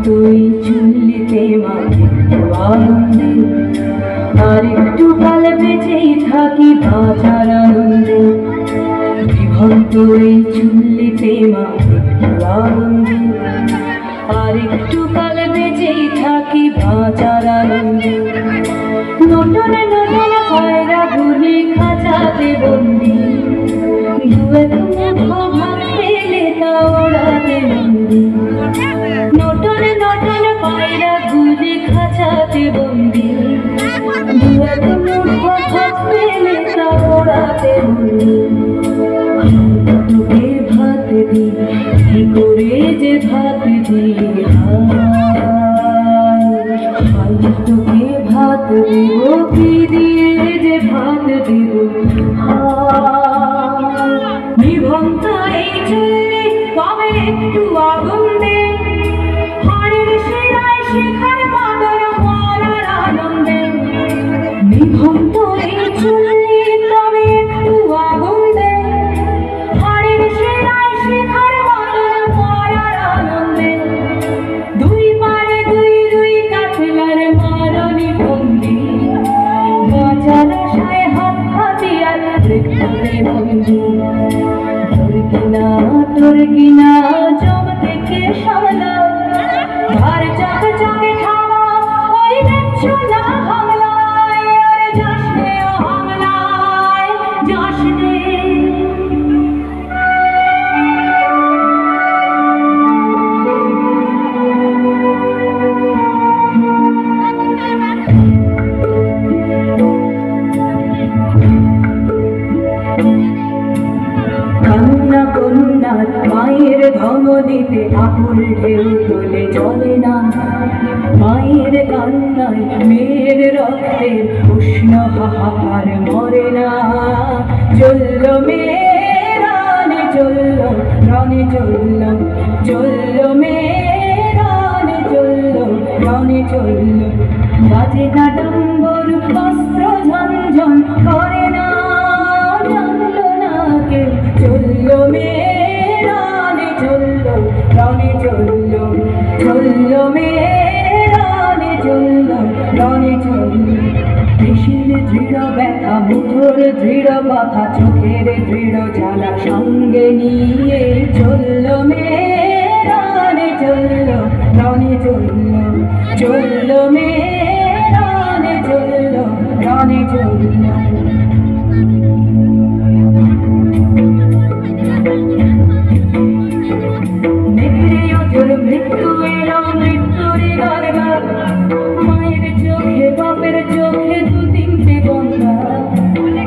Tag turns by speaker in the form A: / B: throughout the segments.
A: তুই চুল্লিতে মাখে আনন্দে, আর একটু কাল বেঁচেই থাকি বাঁচার আনন্দে। জীবন্ত এই চুল্লিতে মাখে আনন্দে, আর একটু কাল বেঁচেই থাকি বাঁচার আনন্দে। নতুন নতুন পায়রা গুলি খাঁচাতে বন্দি, দু এক মুঠো ভাত পেলে তা ওড়াতে বন্দি। নতুন নতুন পায়রা গুলি খাঁচাতে বন্দি, দু এক মুঠো ভাত পেলে তা ওড়াতে বন্দি। তোকে ভাত দি, কি করে যে ভাত দি, তোকে ভাত দিব, কি দিয়ে যে ভাত দিব। নিভন্ত এই চুল্লি তবে একটু আগুন দে, হাড়ের শিরায় শিখার বাদল মরার আনন্দে। নিভন্ত এই চুল্লি তবে একটু আগুন দে, হাড়ের শিরায় শিখার বাদল মরার আনন্দে। দুই পারে দুই দুই কাঠলার মারণি বন্দি, বাঁচার আশায় হাত হাতিয়ার রেখে বন্দি। তোর কিনা জম থেকে সামলা, আর চক চকে খাওয়া ওই দেখছো না হামলায়। আরে যাস নে ও হামলায়, যাস নে। কান্না কন্যার মায়ের ধমনীতে আকুল ঢেউ তোলে চলে না, মায়ের কান্নায় মেয়ের রক্তের উষ্ণ হাহাকার মরে না। চলল মেয়ে রানে চলল, রানে চলল, চলল মেয়ে রানে চলল, রানে চলল। বাজে না ডম্বর বস্ত্র ঝনঝন করে না, জানল না কেউ। চলল মেয়ে রানে চলল, রানে চলল, চলল মেয়ে রানে চলল, রানে চলল। পেশির দৃঢ় ব্যথা, মুঠোর দৃঢ় কথা, চোখের দৃঢ় জ্বালা সঙ্গে নিয়ে চলল মেয়ে রানে চলল, রানে চলল, চলল মেয়ে রানে চলল, রানে চলল। মৃত্যু এলো মৃত্যুর গান, মায়ের চোখে বাপের চোখে দু তিনটে গঙ্গা।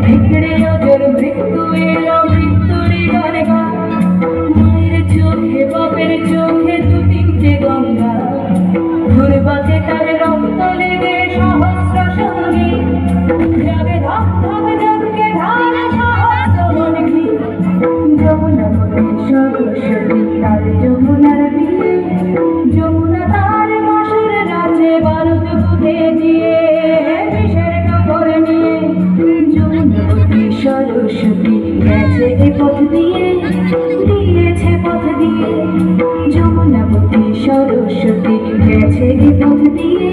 A: ভিড়ে অজর মৃত্যু এলো মৃত্যুর গান, মায়ের চোখে বাপের চোখে দু তিনটে গঙ্গা। ঘুরবাতে তার রক্ত লেগে সহস্র সঙ্গী, যাবে ধাপ ধাপ জমকে ঢাল সহস্র মনকি। যমুনাপতি সরস্বতী তার যমুনার বিয়ে, যমুনা তার বাসর রাজে বারুদ বুঝে দিয়ে বিষের কাপড় নিয়ে। যমুনাপতি সরস্বতী গেছে এ পথ দিয়ে, দিয়েছে পথ দিয়ে। যমুনাপতি সরস্বতী গেছে এ পথ দিয়ে।